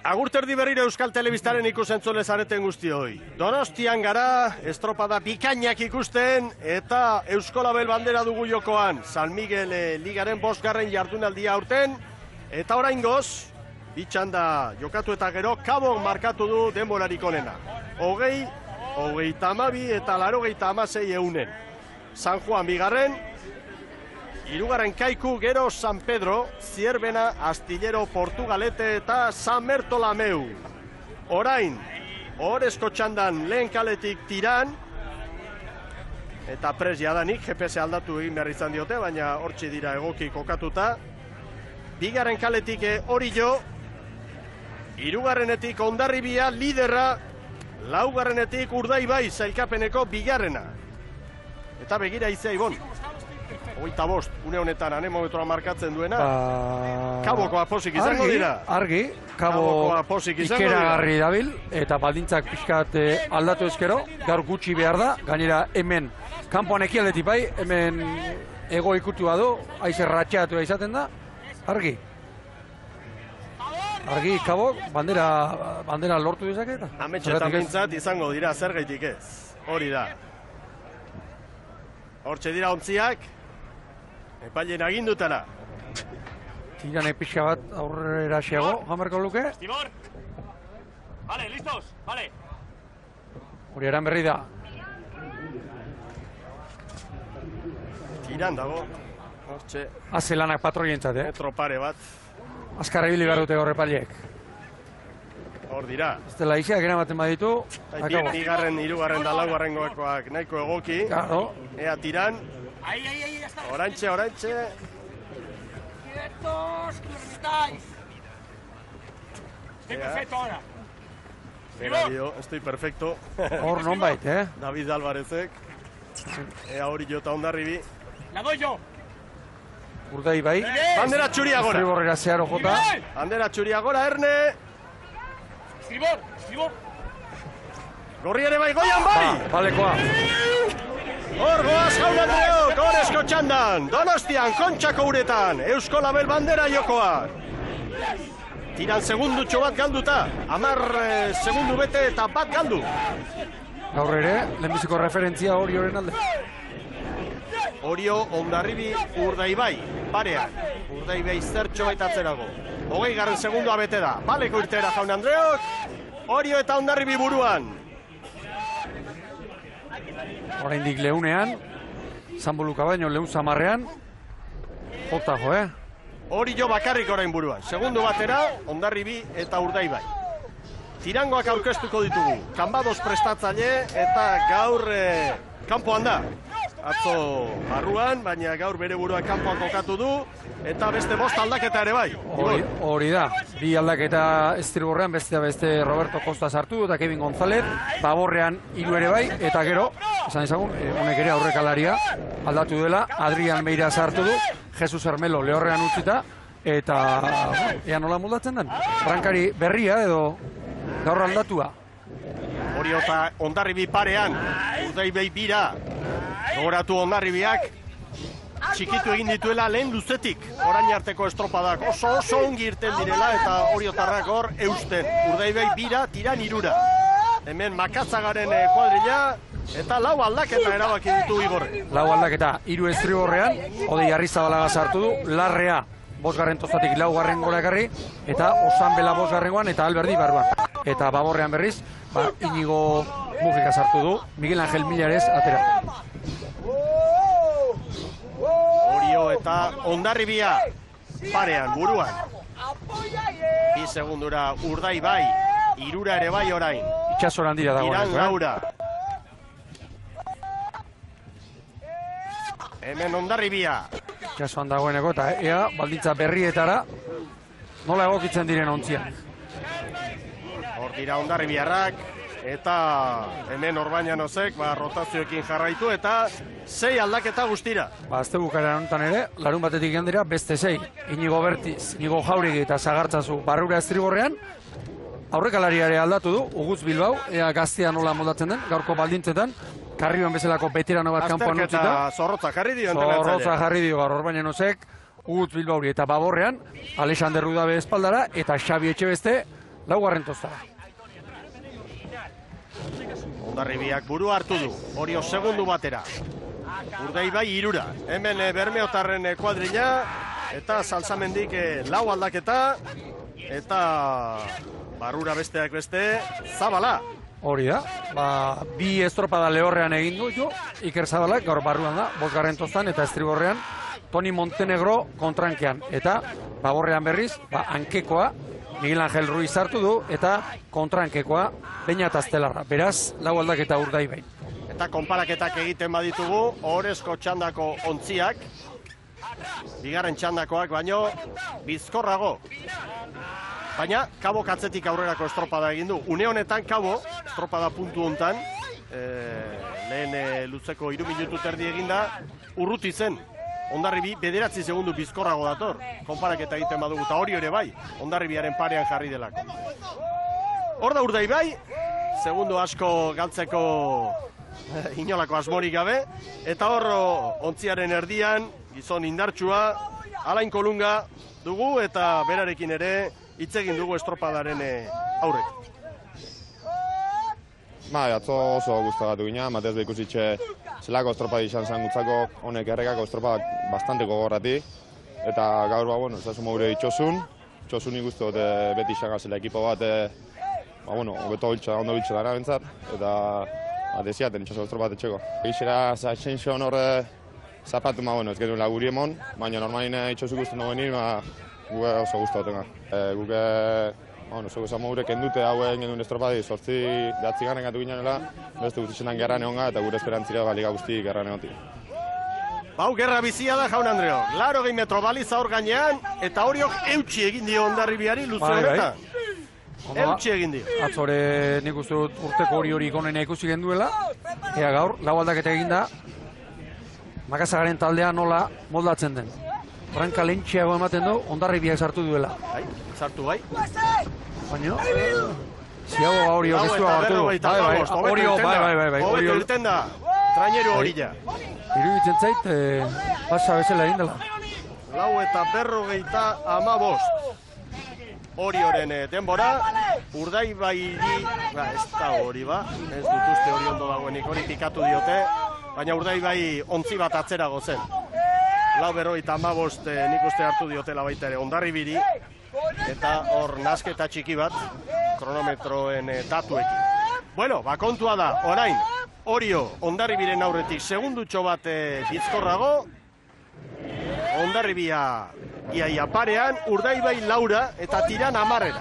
Agurterdi berriro Euskal Telebistaren ikusentzule zareten guztioi. Donostian gara, estropada bikainak ikusten, eta Euskolabel bandera dugu jokoan. San Miguel Ligaren 5. jardunaldia aurten, eta oraingoz, bitxanda jokatu eta gero, Kabok markatu du denborarik onena. 20, 32 eta 86 eunen. San Juan 2. 3. Kaiku, gero San Pedro, Zierbena, Astillero, Portugalete eta San Bertolameu. Orain, Orezko txandan lehen kaletik Tiran, eta pres jadanik, GPS aldatu egin behar izan diote, baina hortxe dira egoki kokatuta. 2. kaletik Orillo, 3. Hondarribia, liderra, 4. Urdaibai, zailkapeneko 2. Eta begira izea Ibon. 25, une honetan anemometroa markatzen duena. Kabokoa posik izango dira. Argi, Kabokoa ikeragarri dabil, eta baldintzak pixkat aldatu ezkero, gaur gutxi behar da, gainera hemen, kanpoan ekialdetik bai, hemen ego ikutua du, aize ratxatua izaten da, argi. Argi, Kabok, bandera lortu dezake eta. Ametxetan bintzat izango dira, zer gaitik ez. Hori da. Hortxe dira ontziak, epailen agindutara. Tiranek pixka bat aurrera xego, jamarko luke. Tibor! Vale, listos, vale. Hori eran berri da. Tiran dago. Hortxe. Azelanak patroientzat, Metro pare bat. Azkarra ibili behar dute gaur epaileek. Hor dira. Ez dela iziak eramaten baditu. 2., 3., da 4. nahiko egoki. Claro. Ea Tiran. Ahí, ya está. Oraintxe. Quietos, que lo necesitáis. Estoy perfecto ahora. Estoy perfecto. Hor nonbait, David Alvarezek. Ea Orillo eta Hondarribi. La doy yo. Urdai bai. Bandera txuria gora. Estriborrera zeharo jota. Bandera txuria gora, Erne. Estribor. Gorri ere bai, goian bai. Balekoa. Hor goaz Jaun Andreok, Orezko txandan, Donostian, Kontxako uretan, Euskolabel bandera jokoa. Tiran segundutxo bat galduta, 10 segundu bete eta bat galdu. Gaur ere, lehenbiziko referentzia Orioren alde. Orio, Hondarribi, Urdaibai, parean. Urdaibai zertxo baita atzerago. 20. segundua bete da, baleko irtera Jaun Andreok, Orio eta Hondarribi buruan. Oraindik Leunean, Zanbuluka baino Leun Zamarrean, jota jo, Orio bakarrik orain buruan. Segundu batera, Hondarribi eta Urdaibai. Tirangoak aurkeztuko ditugu. Kanbados prestatzaile eta gaur kanpoan da. Atzo barruan, baina gaur bere burua kanpoan kokatu du. Eta beste 5 aldaketa ere bai. Hori da. 2 aldaketa Estriborrean, beste Roberto Costa sartu eta Kevin González. Baborrean 3 ere bai. Eta gero, esan ezagun, honek ere aurrekalaria aldatu dela. Adrian Meira sartu du. Jesus Hermelo lehorrean utzita, eta ea nola moldatzen den. Brankari berria edo gaur aldatua. Orio eta Hondarribi parean, Urdaibai bira, gogoratu Hondarribiak, txikitu egin dituela lehen luzetik, orain arteko estropadak oso ongi irten direla eta oriotarrak hor eusten. Urdaibai bira, tiran irura. Hemen Makatzagaren kuadrilla eta 4 aldaketa erabaki ditu Igorre. 4 aldaketa, 3 estribordrean, Odei Arrizabalaga sartu du, Larrea 5. tostatik 4. gora ekarri, eta Osanbela 5. eta Alberdi barruan. Eta Baborrean berriz, Inigo Mujika sartu du, Miguel Angel Millares atera. Orio eta Hondarribia parean, buruan. 2 segundura Urdaibai, 3 ere bai orain. Itxasoran dira dagoeneko. Iran Laura. Hemen Hondarribia. Itxasoan dagoeneko eta ea baldintza berrietara nola egokitzen diren ontzian. Hor dira Hondarribiarrak eta hemen Orbañanosek rotazioekin jarraitu eta 6 aldaketa guztira. Azte bukaeran honetan ere, larun batetik gandira beste 6. Inigo Bertiz, Inigo Jauregi eta Sagartzazu barrura estriborrean. Aurrekalariare aldatu du, Uguz Bilbao, ea gaztea nola moldatzen den, gaurko baldintzetan. Karrioan bezalako veterano bat kanpoan utzita. Azterketa Zorrotza jarri dio. Zorrotza jarri dio gaur Orbañanosek, Uguz Bilbauri eta Baborrean, Alexander Rudabe espaldara eta Xabi Etxebeste 4. tostara. Hondarribiak buru hartu du, Orio segundu batera. Urdaibai 3. Hemen Bermeotarren kuadrilla eta Salsamendik 4 aldaketa eta barrura besteak beste Zabala. Hori da, 2 estropada lehorrean egin du jo, Iker Zabalak gaur barruan da, 5. tostan eta estriborrean Toni Montenegro kontrankean. Eta Baborrean berriz, hankekoa Miguel Angel Ruiz hartu du eta kontrankekoa Beñat Aztelarra. Beraz, 4 aldaketa Urdaibai. Eta konparaketak egiten baditugu, ohorezko txandako ontziak, bigarren txandakoak baino bizkorrago. Baina, Kabo katzetik aurrerako estropada egin du. Une honetan Kabo, estropada puntu hontan, lehen luzeko 3 minutu terdi eginda, urruti zen. Hondarribi 9 segundu bizkorrago dator. Konparaketa egiten badugu, eta hori ere bai, Hondarribiaren parean jarri delako. Hor da Urdaibai, segundu asko galtzeko inolako asmorik gabe, eta hor ontziaren erdian, gizon indartsua, Alain Kolunga dugu, eta berarekin ere hitz egin dugu estropadaren aurretik. Atzo oso gustatu gina, batez da ikusitxe zelako estropadi izan zen gutzako, honek errekako estropadak bastante gogorrati, eta gaur ezazu maure itxosun ikustu beti izan ekipo bat, hobeto biltza, ondo biltza dara bentzat, eta deziaten itxoso estropat etxeko. Egizera Ascension horre zapatu ez genuen laguri emon, baina normalin itxosu ikusten dugu guke oso gustatu tenga. Guke oso guzan maure kendute hauen genuen estropadi, 8 garen gatu ginenela, beste guztitzenan gerran egon eta gure esperantzira baliga guzti gerran egotik. Bau, gerra bizia da, jaun Andreo. 80 metro baliza hor gainean, eta horiok eutxi egin dio Hondarribiari luze honetan. Eutxi egin dio. Atzore nik uste dut urteko hori ikonena ikusi genduela, ea gaur, 4 aldaketa eginda, Makazagaren taldea nola moldatzen den. Branka lentxeago ematen du, Hondarribiak sartu duela. Sartu bai. Baina, ziago Orio geztua hartu du. Orio, bai. Hobeto irten da, traineru horila. Iruditzen zait, pasa bezala egin dela. 4:45. Orioren denbora, Urdaibai ez da hori ez dut uste hori ondo dagoenik, hori pikatu diote, baina Urdaibai ontzi bat atzerago zen. 4:45 nik uste hartu diotela baita ere Hondarribiri, eta hor nasketa txiki bat, kronometroen datuekin. Bueno, kontua da, orain, Orio Hondarribiren aurretik segundutxo bat bizkorrago, Hondarribia iaia parean, Urdaibai 4 eta Tiran 10.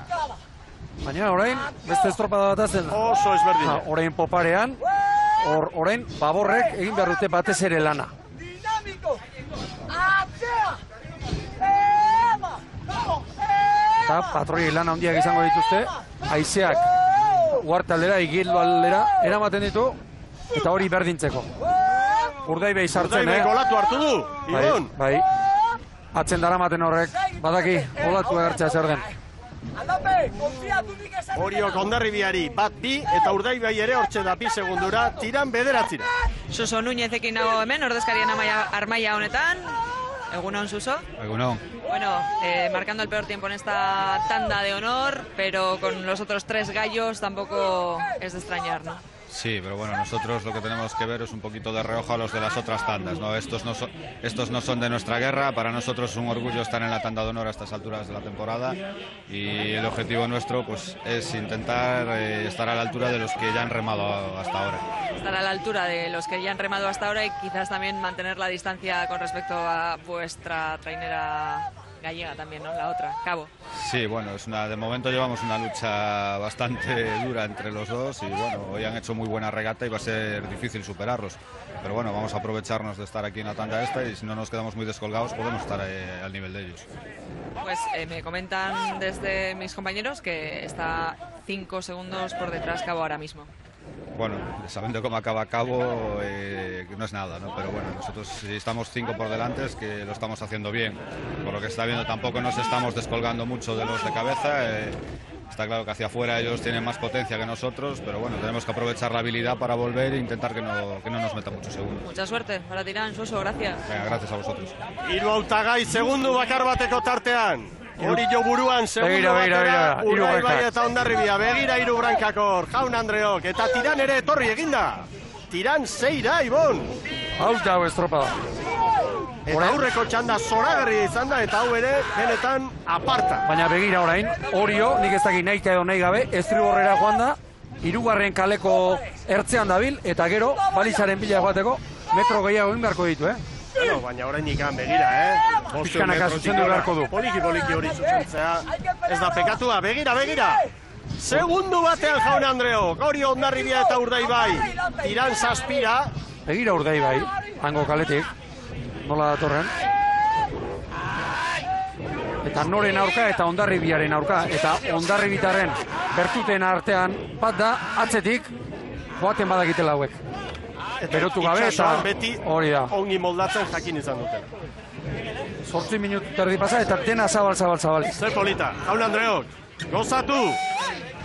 Baina orain, beste estropada bat azen. Oso ezberdina. Orain poparean, orain Baborrek egin behar dute batez ere lana. Eta patroi lan handiak izango dituzte, haizeak uarte aldera, igildo aldera, eramaten ditu, eta hori berdintzeko. Urdaibai sartzen, Urdaibai golatu hartu du, Ibon. Bai. Atzen daramaten horrek, badaki, olatu agertzea zer den. Oriok Hondarribiari bat bi eta Urdaibai ere hortxe da bi segundura, tiran bederatzira. Suso Núñezekin nago hemen, ordezkarien armaia honetan. Egunon, Suso. Egunon. Bueno, marcando el peor tiempo en esta tanda de honor, pero con los otros 3 gallos tampoco es de extrañar, ¿no? Sí, pero bueno, nosotros lo que tenemos que ver es un poquito de reojo a los de las otras tandas, ¿no? Estos no son de nuestra guerra, para nosotros es un orgullo estar en la tanda de honor a estas alturas de la temporada y el objetivo nuestro pues es intentar estar a la altura de los que ya han remado hasta ahora. Estar a la altura de los que ya han remado hasta ahora y quizás también mantener la distancia con respecto a vuestra trainera gallega también, ¿no? La otra, Cabo. Sí, bueno, de momento llevamos una lucha bastante dura entre los dos y bueno, hoy han hecho muy buena regata y va a ser difícil superarlos. Pero bueno, vamos a aprovecharnos de estar aquí en la tanda esta y si no nos quedamos muy descolgados podemos estar al nivel de ellos. Pues me comentan desde mis compañeros que está 5 segundos por detrás Cabo ahora mismo. Bueno, sabiendo cómo acaba Cabo, no es nada, ¿no? Pero bueno, nosotros si estamos 5 por delante es que lo estamos haciendo bien. Por lo que está viendo tampoco nos estamos descolgando mucho de los de cabeza. Está claro que hacia afuera ellos tienen más potencia que nosotros, pero bueno, tenemos que aprovechar la habilidad para volver e intentar que no nos meta muchos segundos. Mucha suerte para Tirán, Suso, gracias. Venga, gracias a vosotros. Hiru hautagai segundu bakar bateko tartean. Orio buruan segundo batera, Urdaibai eta Hondarribia, begira hiru brankakor, Jaun Andreok, eta Tiran ere etorri eginda. Tiran 6ra, Ibon. Hau da estropada. Eta aurreko txanda zoragarria izan da, eta hau ere, benetan aparta. Baina begira orain, Orio, nik ez dakit nahi edo nahi gabe, estriborrera joan da, 3. kaleko ertzean dabil, eta gero, balizaren bila joateko, metro gehiago egin beharko ditu, Bueno, baina orain ikan begira, Pizkanaka zuzendu beharko du. Poliki hori zuzentzea. Ez da pekatua, begira. Segundu batean Jaun Andreok, Orio Hondarribia eta Urdaibai. Tiran 7ra. Begira Urdaibai, hango kaletik. Nola datorren. Eta noren aurka eta Hondarribiaren aurka. Eta Hondarribitarren bertuten artean bat da, atzetik, joaten badakitela hauek. Berotu gabe eta hori da. Ongi moldatzen jakin izan dutela. 8 minutu terdi pasa eta dena zabal. Zer polita, Jaun Andreok, gozatu!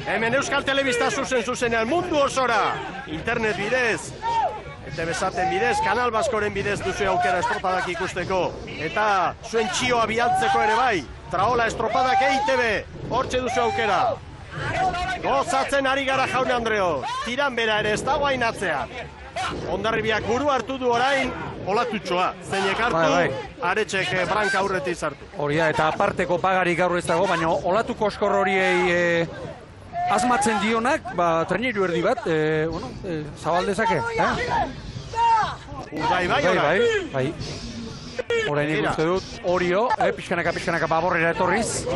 Hemen Euskal Telebista zuzenean mundu osora, internet bidez, eta bezaten bidez, Kanal Baskoren bidez duzu aukera estropadak ikusteko, eta zuen txioa bialtzeko ere bai, Traola estropadak EITB, hortxe duzu aukera. Gozatzen ari gara Jaun Andreok, Tiran bera ere ez dago ainatzean. Hondarribiak buru hartu du orain, olatutxoa, zeinek hartu, Aretxek branka aurretik zartu. Hori da, eta aparteko pagarik gaur ez dago, baina olatu koskor horiei asmatzen dionak, traineru erdi bat, zabaldezake. Urdaibai orain. Bai. Orain ikuste dut, Orio, pixkanaka baborrera etorriz.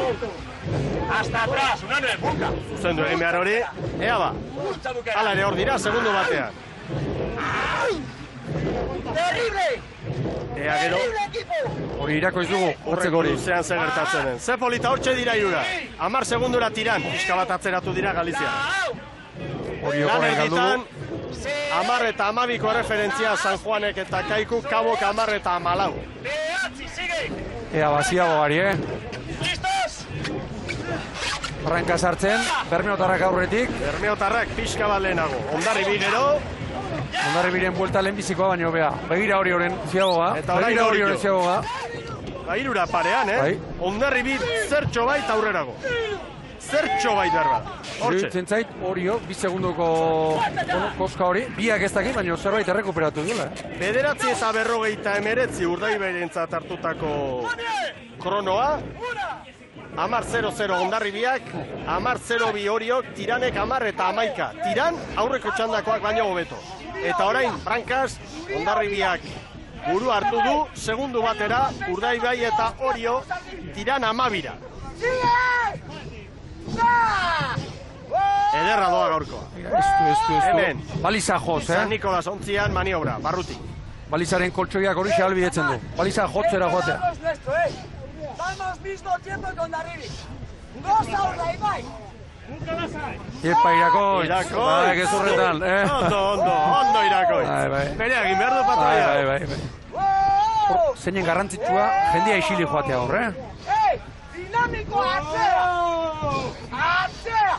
Hasta atrás, unane, bunka. Zuzendu egin behar hori, ea ba. Hala ere hor dira, segundu batean. Terrible! Ea gero, hori irakoiz dugu, horreko luzean zer gertatzen den. Ze polita hortxe dira irura. 10 segundura Tiran, pixka bat atzeratu dira Galizia. Orio Lan korai galdu erditan, du. 10 eta 12ko referentzia San Juanek eta Kaikuk, Kabok 10 eta 14. Ea baziago gari, Listos? Arranka sartzen, Bermeotarrak aurretik. Bermeotarrak pixka bat lehenago. Hondarribi gero. Hondarribiren buelta lehenbizikoa baino bea. Begira Orioren ziagoa. Begira Orioren ziagoa. Irura parean, Hondarribi zertxo bait aurrerago. Zertxo bait behar bada. Hortxe. Zentzait, Orio, 2 segundoko koska hori. Biak ez dakit, baina zerbait errekuperatu duela. 9:49 Urdaibairentzat hartutako kronoa. 10:00 Hondarribiak, 10:02 Oriok, Tiranek 10 eta 11. Tiran aurreko txandakoak baino hobeto. Eta orain, brankaz, Hondarribiak buru hartu du, segundu batera, Urdaibai eta Orio, Tiran 12ra. Ederra doa gaurkoa. Estu. Hemen. Baliza joz, San Nikolas ontzian maniobra, barrutik. Balizaren koltsoiak hori xalbidetzen du. Baliza jotzera joatea. Vamos mismo tiempo con Hondarribi. Goza Urdaibai. Iepa Irakoitz. Irakoitz. Gezurretan, Ondo Irakoitz. Bai. Berea egin behar du patroia. Bai. zeinen garrantzitsua jendia isili joatea hor, Dinamiko atzera! Atzera!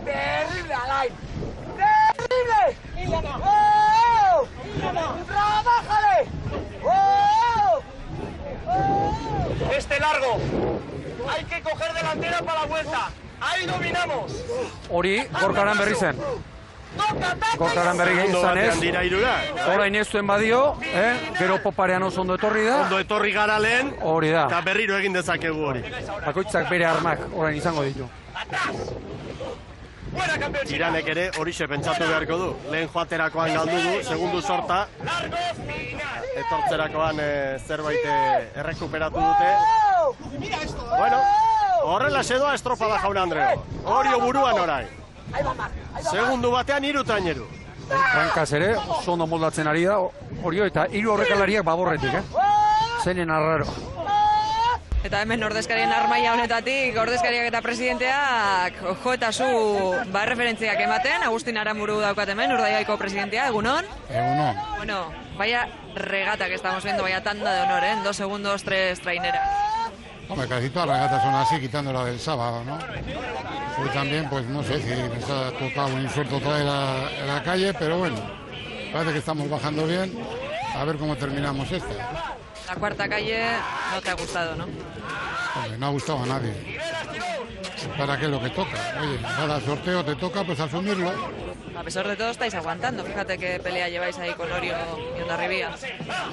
Terrible, Alain! Terrible! ¡Oh! ¡Trabájale! ¡Oh! Este largo. Hay que coger delantera para la vuelta. Ahí dominamos. Hori, Gorkaran berri zen. Gorkaran berri izan ez. Orain ez zuen badio, gero Poparean oso ondo etorri da. Ondo etorri gara lehen. Hori da. Eta berriro egin dezakegu hori. Bakoitzak bere armak orain izango ditu. Tiranek ere horixe pentsatu beharko du. Lehen joaterakoan galdu du, segundu sorta. Etortzerakoan zerbait errekuperatu dute. Bueno, horrela sedoa estropada jaun Andreo. Orio buruan orain. Segundu batean 3 traineru. Brankaz ere, oso ondo moldatzen ari da, Orio eta 3 horrekalariak baborretik, Zeinen arraro. Eta hemen ordezkarien armaia honetatik, ordezkariak eta presidenteak jo eta zu referentziak ematen. Agustin Aramburu daukat hemen, Urdaibaiko presidentea, egunon. Egunon. Bueno, vaya regata que estamos viendo, vaya tanda de honor, en 2 segundos, 3 traineras. Hombre, casi todas las regatas son así, quitando la del sábado, ¿no? Hoy también, pues no sé si nos ha tocado un insulto traer a la calle, pero bueno, parece que estamos bajando bien. A ver cómo terminamos esta. La cuarta calle no te ha gustado, ¿no? Hombre, no ha gustado a nadie. ¿Para qué es lo que toca? Oye, cada sorteo te toca, pues asumirlo. A pesar de todo estáis aguantando. Fíjate qué pelea lleváis ahí con Orio y Hondarribía.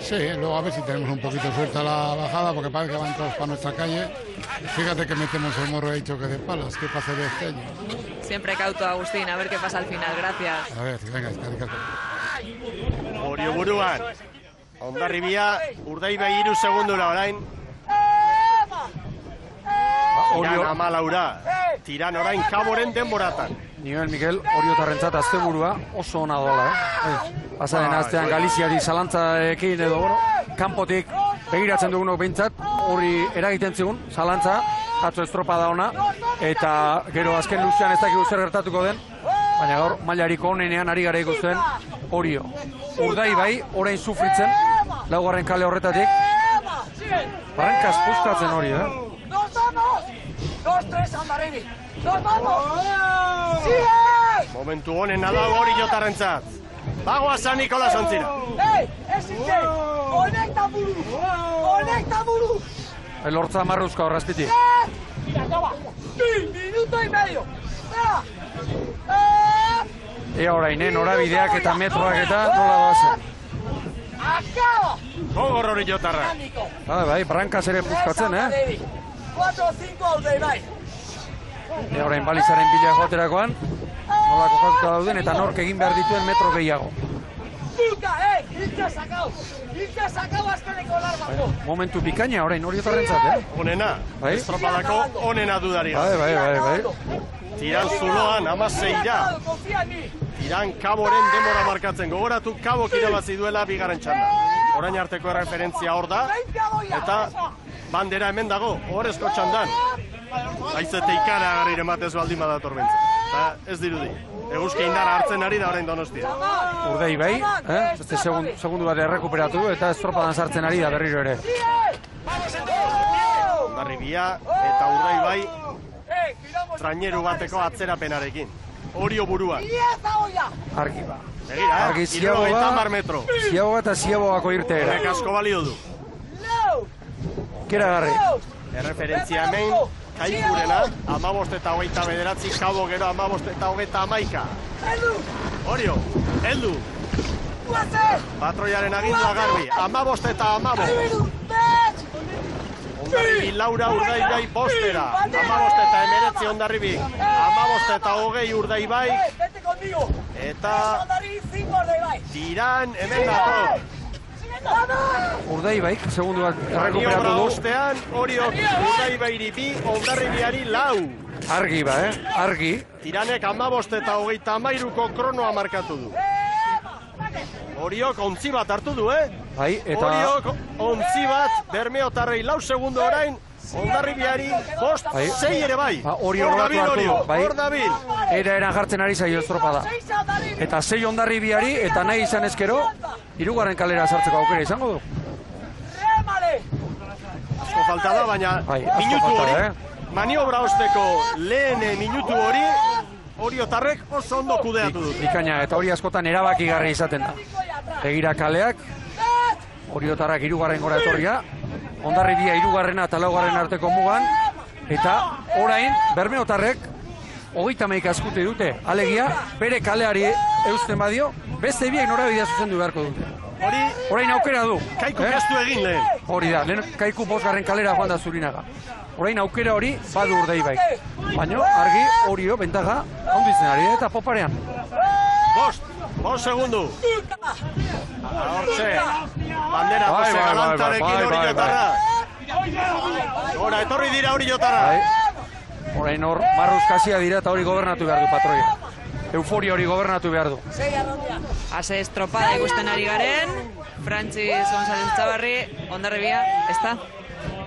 Sí, luego a ver si tenemos un poquito suelta la bajada, porque parece que van todos para nuestra calle. Fíjate que metemos el morro ahí choque de palas. ¿Qué pasa de este año? Siempre cauto, Agustín. A ver qué pasa al final. Gracias. A ver, venga, eskarikatu. Orio buruan. Hondarribia, Urdaibai 3 segundura orain. Tiran amalaura. Tiran orain Kaboren denboratan. Nivel Miguel, Oriotarrentzat asteburua oso ona dola, Pasaren astean Galiziari zalantzaekin edo, kanpotik begiratzen dugunok behintzat, hori eragiten zigun, zalantza, atzo estropada ona, eta gero azken luzean ez dakigu zer gertatuko den, baina gaur mailarik onenean ari gara ikusten Orio. Urdaibai, orain sufritzen, 4. kale horretatik, Brankaz puskatzen hori, ¡Nos vamos! 2-3 Hondarribi. ¡Nos vamos! ¡Sigue! Momentu honena da Oriotarrentzat. Bagoa San Nikolas ontzira. Ez itxe! Konekta buru! Konekta buru! Elortza marruzka horrazpiti. Mira, acaba. 1 minuto y medio. Ea orain, norabideak eta metroak eta nola doazen. Acaba! Gogor Oriotarra. Bai, Brankaz ere puskatzen, 4-5 Urdaibai. Ea orain balizaren bila joaterakoan, nola kokatuta dauden eta nork egin behar dituen metro gehiago. Buka, hiltza sakau! Hiltza sakau azkeneko larmako! Momentu bikaina orain Oriotarrentzat, Onena, estropadako onena dudari. Bai. Tiran zuloan, 16-ra. Tiran Kaboren denbora markatzen. Gogoratu Kabok irabazi duela 2. txanda. Orain arteko referentzia hor da. Eta bandera hemen dago, ohorezko txandan. Aizete ikaragarri ematez baldin badator bentza. Eta ez dirudi. Eguzki indara hartzen ari da orain Donostia. Urdaibai, beste segundu bat errekuperatu eta estropadan sartzen ari da berriro ere. Hondarribia eta Urdaibai traineru bateko atzerapenarekin. Orio buruan. Argi ba. Argi Ziaboga metro. Ziaboga eta Ziabogako irteera. Horrek asko balio du. Keragarri. Erreferentzia hemen, Kaikurena, 15 eta 29, Kabo gero 15 eta 31. Orio, heldu. Patroiaren agindua garbi, 15 eta 15. Hondarribi Laura Urdaibai 5. 15 eta 19 Hondarribi. 15 eta 20 Urdaibai. Eta Tiran hemen dago. Urdaibaik segundu bat errekuperatu du. Ostean, Oriok Urdaibairi 2, Hondarribiari 4. Argi ba, argi. Tiranek 15 eta 33ko kronoa markatu du. Oriok 11 bat hartu du, Bai, eta Oriok 11 bat, Bermeotarrei 4 segundo orain, Hondarribiari 5, 6 ere bai. Oriok hartu du, bai. Hor dabil. Eran jartzen ari zaio estropada. Eta 6 Hondarribiari eta nahi izan ezkero, 3. kalera sartzeko aukera izango du. asko falta da, baina minutu hori, maniobra osteko lehen minutu hori, Oriotarrek oso ondo kudeatu dut. Bikaina, eta hori askotan erabakigarri izaten da. Begira kaleak, Oriotarrak 3. gora etorria, Hondarribia 3. eta 4. arteko mugan, eta orain, Bermeotarrek 31 askute dute, alegia, bere kaleari eusten badio, beste biek norabidea zuzendu beharko dute. Orain aukera du. Kaiku gestu egin lehen. Hori da, lehen Kaiku 5. kalera joan da Zurinaga. Orain aukera hori badu Urdaibaik. Baina argi Orio bentaja handitzen ari eta poparean. 5 segundu. Hortxe, bandera Jose Galantarekin Oriotarra. Gora, etorri dira Oriotarra. Orain hor, marruzkazia dira eta hori gobernatu behar du patroia. Euforia hori gobernatu behar du. Ase estropada ikusten ari garen, Frantzis González Txabarri, Hondarribia, ez da?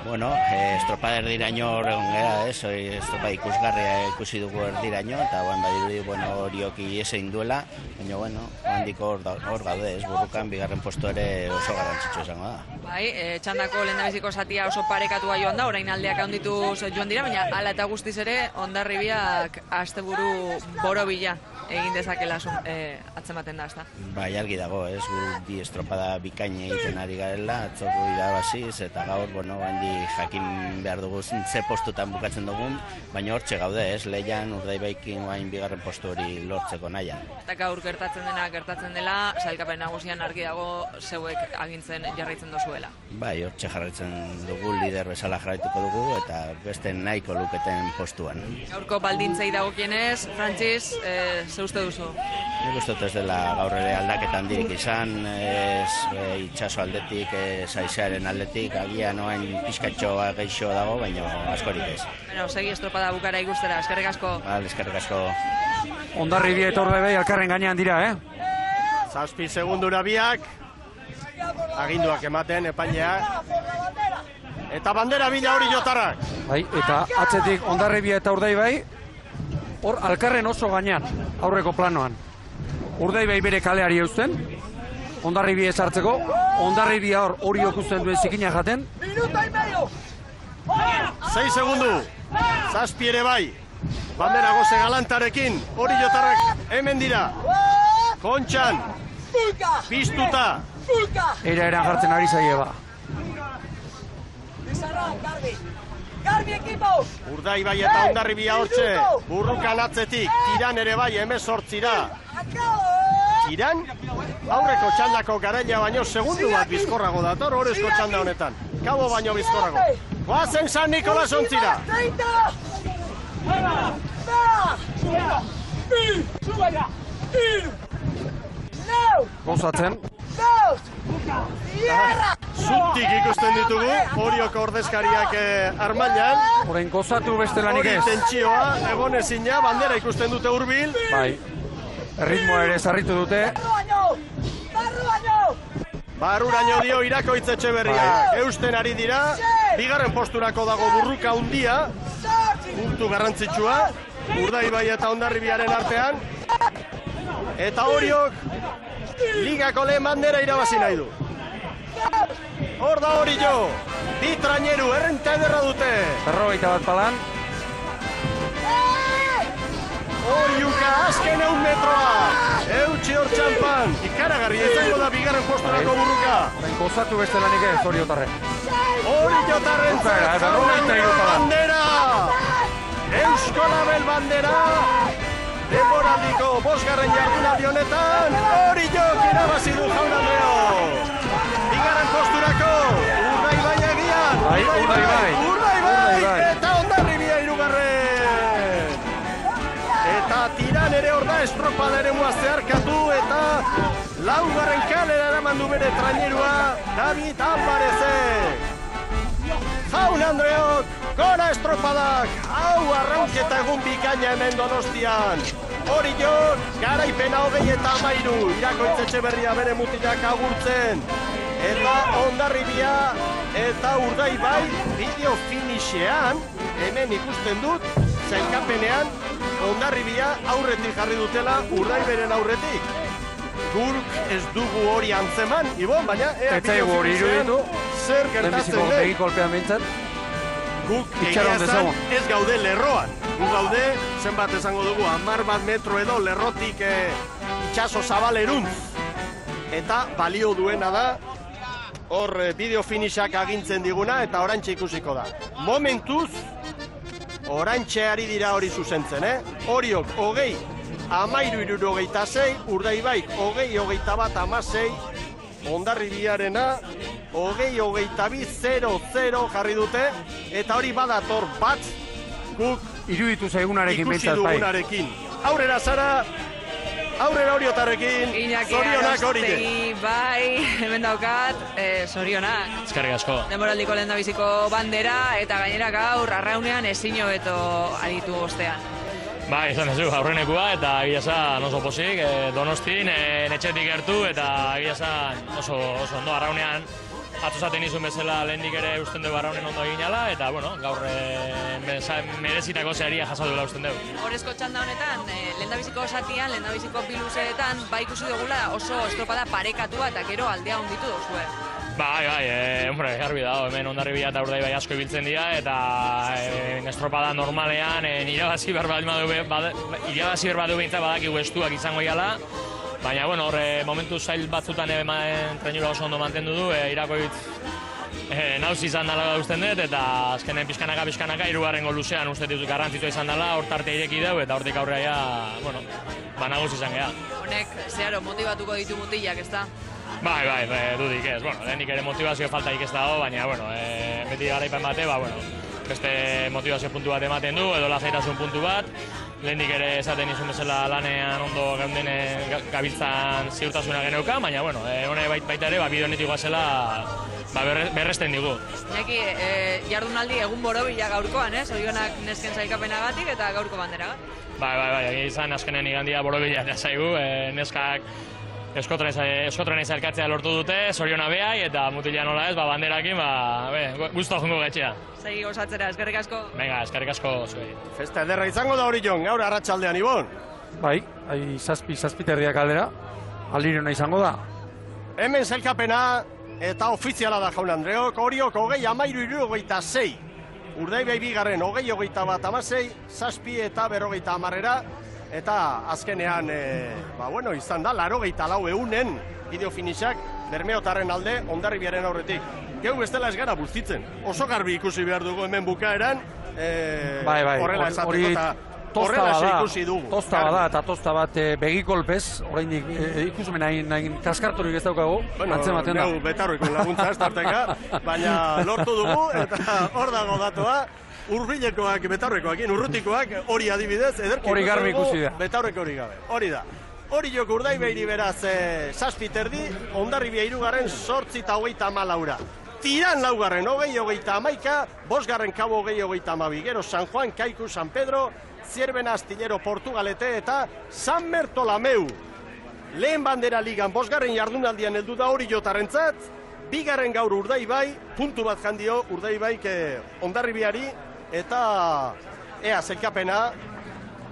Bueno, estropada erdiraino horregon gara, estropada ikusgarria ikusi dugu erdiraino, eta badirudi, Oriok iesein duela, baina, handik hor gaude, burrukan, 2. postu ere oso garrantzitsu esango da. Bai, txandako lehendabiziko zatia oso parekatua joan da, orain aldeak handitu joan dira, baina hala eta guztiz ere, Hondarribiak asteburu borobila egin dezakela atzematen da, ez da? Bai, argi dago, bi estropada bikaina egiten ari garela, atzoko irabaziz, eta gaur, handi jakin behar dugu ze postutan bukatzen dugun, baina hortxe gaude, lehian Urdaibaikin 2. postu hori lortzeko nahian. Eta gaur gertatzen dela, sailkapen nagusian argi dago zeuek agintzen jarraitzen dozuela. Bai, hortxe jarraitzen dugu, lider bezala jarraituko dugu, eta beste nahiko luketen postuan. Gaurko baldintzei dagokienez, Frantzis, ze uste duzu? Nik uste ez dela gaur ere aldaketan handirik izan, itxaso aldetik, saizearen aldetik, agian oain pizkatxoa geixo dago, baina askorik ez. Segi estropada bukara ikustera, eskerrik asko. Eskerrik asko. Hondarribia eta Urdaibai alkarren gainean dira, 7 segundura biak, aginduak ematen, epaileak. Eta bandera bila Oriotarrak. Bai, eta atzetik Hondarribia eta Urdaibai, hor alkarren oso gainean, aurreko planoan. Urdaibai bere kaleari eusten, Hondarribia ezartzeko, Hondarribia hor Oriok uzten duen zikina jaten. 6 segundu, 7 ere bai, bandera Jose Galantarekin, Oriotarrak hemen dira, kontxan, piztuta. Eran jartzen ari zaie ba. Urdaibai eta Hondarribia hortxe, burrukan atzetik, Tiran ere bai, 18 Tiran, aurreko txandako garaia baino segundu bat bizkorrago dator, horrezko txanda honetan. Kabo baino bizkorrago. Goazen San Nikolas ontzira. Gozatzen. Zutik ikusten ditugu, Orioko ordezkariak armainan. Horein gozatu bestelanik ez. Hori tentsioa, egon ezina, bandera ikusten dute hurbil. Bai, erritmoa ere zarritu dute. Barruraino dio Irakoitz Etxeberria. Eusten ari dira, 2. posturako dago burruka hundia, puntu garrantzitsua, Urdaibai eta Hondarribiaren artean. Eta Oriok, ligako lehen bandera irabazi nahi du. Hor da Orio, bi traineru errenta ederra dute. 41 palan. Oriuka azken 100 metroa, eutxi hor txampan, ikaragarri izango da 2. posturako burruka. Gozatu bestelanik ez, Oriotarren. Oriotarren bandera, Eusko Label bandera, denboraldiko 5. jardunaldi honetan, Oriok irabazi du jaun-andreok. 2. posturako, Urdaibai egian, Urdaibai eta Hondarribia 3. Eta Tiran ere hor da estropada ere zeharkatu eta 4. kalera eraman du bere trainerua, David Alvarezek. Jaun-andreok, gora estropadak, hau arraunketa egun bikaina hemen Donostian. Oriok, garaipena 23, Irakoitz Etxeberria bere mutilak agurtzen. Eta Hondarribia eta Urdaibai bideo finishean, hemen ikusten dut, zailkapenean, Hondarribia aurretik jarri dutela Urdaibairen aurretik. Gurk ez dugu hori antzeman, Ibon, baina ea bideo finishean zer gertatzen den. Lehenbiziko kolpean behintzat. Guk egia esan ez gaude lerroan. Guk gaude, zenbat esango dugu, 10 metro edo lerrotik itxaso zabaleruntz. Eta balio duena da, hor bideo finishak agintzen diguna eta orantxe ikusiko da. Momentuz, orantxe ari dira hori zuzentzen, Oriok 20:36, Urdaibaik 20:21, Hondarribiarena 20:22:00 jarri dute, eta hori badator bat guk iruditu zaigunarekin ikusi dugunarekin. Aurrera Sara, aurrera Oriotarrekin, zorionak hori. Bai, hemen daukat, zorionak. Eskerrik asko. Denboraldiko lehendabiziko bandera, eta gainera gaur arraunean ezin hobeto aritu ostean. Bai, izan dezu, aurrenekua, eta egia esan oso pozik, Donostin, netxetik gertu, eta egia esan oso ondo arraunean. Atzo zaten izun bezala lehendik ere usten dugu arraunen ondo eginala, eta bueno, gaur merezitako zeharia jasaduela usten dugu. Horrezko txanda honetan, lehendabiziko zatian, lehendabiziko biluzeetan, bai ikusi dugula oso estropada parekatua eta gero aldea onditu duzue. Bai, hombre, garbi dago, hemen Hondarribia eta Urdaibai asko ibiltzen dira, eta estropada normalean irabazi behar badu behintzat badakigu estuak izango iala, baina, bueno, horre momentu zail batzutan trainura oso ondo mantendu du, Irakoitz nauz izan dela usten dut, eta azkenen pixkanaka, hirugarrengo luzean uste dut garrantzitsua izan dela, hor tarte ireki dugu, eta hortik aurrera, bueno, nagusi izan geha. Honek, zeharo, motibatuko ditu mutilak, ez da? Bai, dudik ez, bueno, lehenik ere motivazio faltaik ez dago, baina, bueno, beti garaipen bate, beste motivazio puntu bat ematen du, edo lasaitasun puntu bat, lehenik ere esaten izun bezala lanean ondo geunden gabiltzan ziurtasuna geneuka, baina, bueno, hone baita ere, bideo honetik guazela berresten digu. Iñaki, jardunaldi egun borobila gaurkoan, zorionak nesken sailkapenagatik eta gaurko banderagat. Bai, izan azkenen igandia borobila da zaigu, neskak eskotrenez elkatzea lortu dute, zoriona behai, eta mutila nola ez, banderakin, guztua jungo getxea. Segi gozatzera, eskerrik asko. Venga, eskerrik asko zuei. Festa ederra izango da Orion, gaur arratsaldean, Ibon. Bai, zazpiterriak aldera, aldiriona izango da. Hemen zelkapena eta ofiziala da jaun Andreok, Oriok 20:36. Urdaibai bigarren 20:21, zazpi eta 50 eta azkenean, izan da, 84 bideo finishak Bermeotarren alde, Hondarribiaren aurretik. Geu bestela ez gara bustitzen. Oso garbi ikusi behar dugu hemen bukaeran, horrela esateko eta horrela ikusi dugu. Tosta bada eta tosta bat begikolpez, oraindik ikusumen hain kaskarturik ez daukagu, antzematen da. Geu betarroiko laguntza ez tarteka, baina lortu dugu eta hor dago datoa. Urbilekoak, betarrekoakin, urrutikoak, hori adibidez, ederki hori garbi ikusi da. Betarreko hori gabe, hori da. Hori joko Urdaibairi beraz zazpiterdi, Hondarribia 3 8:34. Tiran 4 20:31, 5 Kabo 20:32, gero San Juan, Kaiku, San Pedro, Zierbena, Astillero, Portugalete eta San Bertolameu. Lehen bandera ligan 5. jardunaldian heldu da hori jotarrentzat, 2. gaur Urdaibai, puntu bat jandio Urdaibaik Hondarribiari, eta ea zelkapena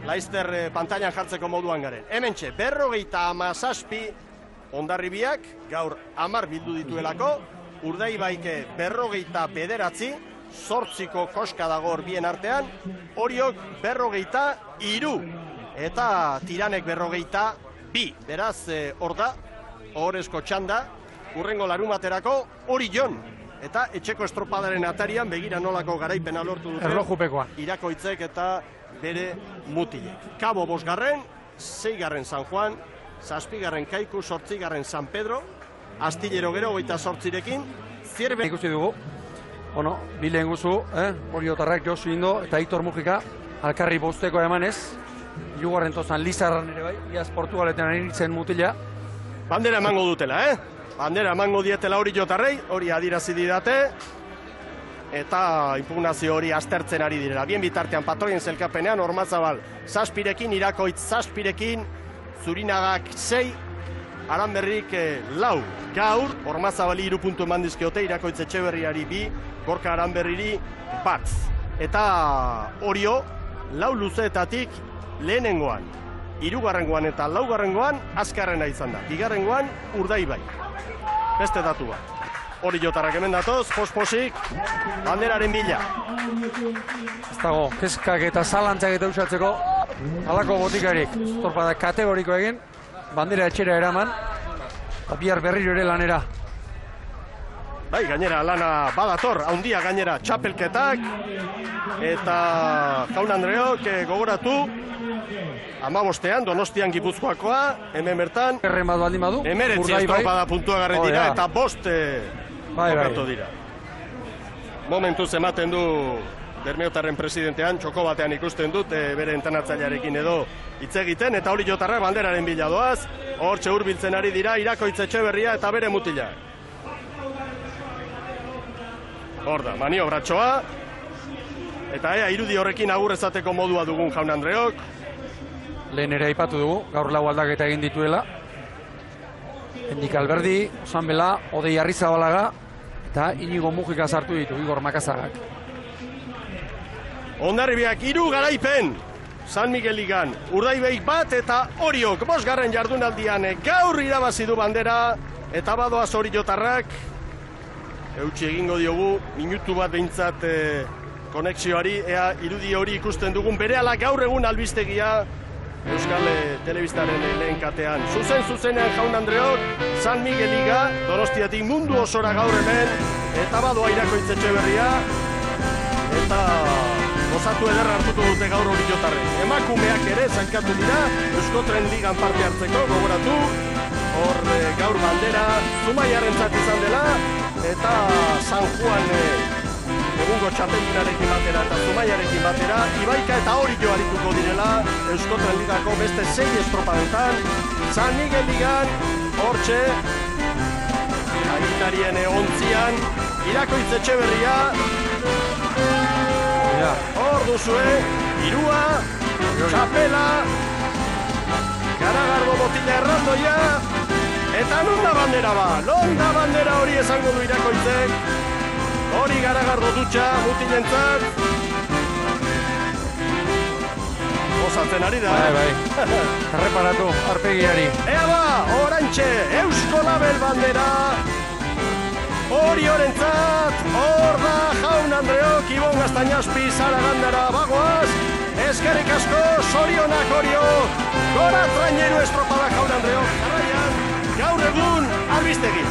Laizter pantailan jartzeko moduan garen. Hementxe, 57 Hondarribiak, gaur 10 bildu dituelako, Urdaibaik 59, 8 koska dago bien artean, Oriok 53, eta Tiranek 52, beraz hor da, horrezko txanda, urrengo larumaterako Orion. Eta etxeko estropadaren atarian begira nolako garaipena lortu dute. Erlojupekoa. Irakoitzek eta bere mutilek. Kabo 5, 6 San Juan, 7 Kaiku, 8 San Pedro, Astillero gero 28rekin, Zierbe... Ikusi dugu, bilen guzu, Oriotarrak Josu Indo eta Aitor Mujika, alkarri bosteko emanez, 2. tozan Lizarran ere bai, iaz Portugaletan aritzen mutila. Bandera emango dutela, Bandera emango dietela hori jotarrei, hori adirazi didate, eta impugnazio hori aztertzen ari direla. Bien bitartean patroien zelkapenean, Ormazabal 7rekin, Irakoitz 7rekin, Zurinagak 6, Aranberrik 4. Gaur, Ormazabali 3 puntu eman dizkiote, Irakoitz Etxeberriari 2, Gorka Aranberriri 1. Eta Orio, 4 luzeetatik lehenengoan, 3. eta 4. azkarrena izan da. 2. Urdaibai. Beste datu bat. hori jotarrak hemen datoz, posposik, banderaren bila. Ez dago, kezkak eta zalantzak eta usatzeko, halako botikarik, estropada kategoriko egin, bandera etxera eraman, eta bihar berriro ere lanera. Bai, gainera lana badator, haundia gainera txapelketak, eta Jaun Andreok gogoratu, 15ean Donostian Gipuzkoakoa, hemen bertan, Erren bat baldin badu, 19 estropada puntuagarri dira, eta 5 jokatu dira. Momentuz ematen du Bermeotarren presidentean, txoko batean ikusten dut, bere entrenatzailearekin edo hitz egiten, eta hori jotarrak banderaren bila doaz, hortxe hurbiltzen ari dira, Irakoitz Etxeberria eta bere mutila. Hor da, maniobratxoa, eta irudi horrekin agur ezateko modua dugun Jaun Andreok. Lehen ere aipatu dugu, gaur lau aldaketa egin dituela. Hendik Alberdi, Osan Bela, Odei Arrizabalaga, eta Inigo Mujika sartu ditu, Igor Makazagak. Hondarribiak 3 garaipen, San Miguel Ligan, Urdaibeik 1 eta Oriok 5. jardunaldian gaur irabazi du bandera, eta badoaz hori jotarrak, eutsi egingo diogu, minutu bat behintzat konexioari, ea irudi hori ikusten dugun, berehala gaur egun albistegia, Euskal Telebistaren lehen katean. Zuzenean Jaun Andreok, San Miguel Liga, Donostiatik mundu osora gaur hemen, eta badoa Irakoitz Etxeberria, eta gozatu ederra hartutu dute gaur hori jotarren. Emakumeak ere zankatu dira, Euskotren Ligan parte hartzeko, gogoratu, hor gaur bandera Zumaiarrentzat izan dela, eta San Juan egungo txapeldunarekin batera eta Zumaiarekin batera, Ibaika eta Orio arituko direla Euskotren Ligako beste 6 estropadetan, San Miguel Ligan, hortxe, agintarien ontzian, Irakoitz Etxeberria, hor duzue, Irua, Txapela, Garagardo botila erraldoia, eta nonda bandera ba, nonda bandera hori esango du Irakoitzek, hori Garagardo dutxa, mutilentzat, osatzen ari da. Bai, erreparatu, arpegiari. Ea ba, orantxe, Eusko Label bandera, hori horentzat, hor da Jaun Andreok, Ibon Gaztañazpi, Zara Gandara bagoaz, eskerrik asko, zorionak Orio, gora traineru estropada Jaun Andreok, jarraian, gaur egun albistegi.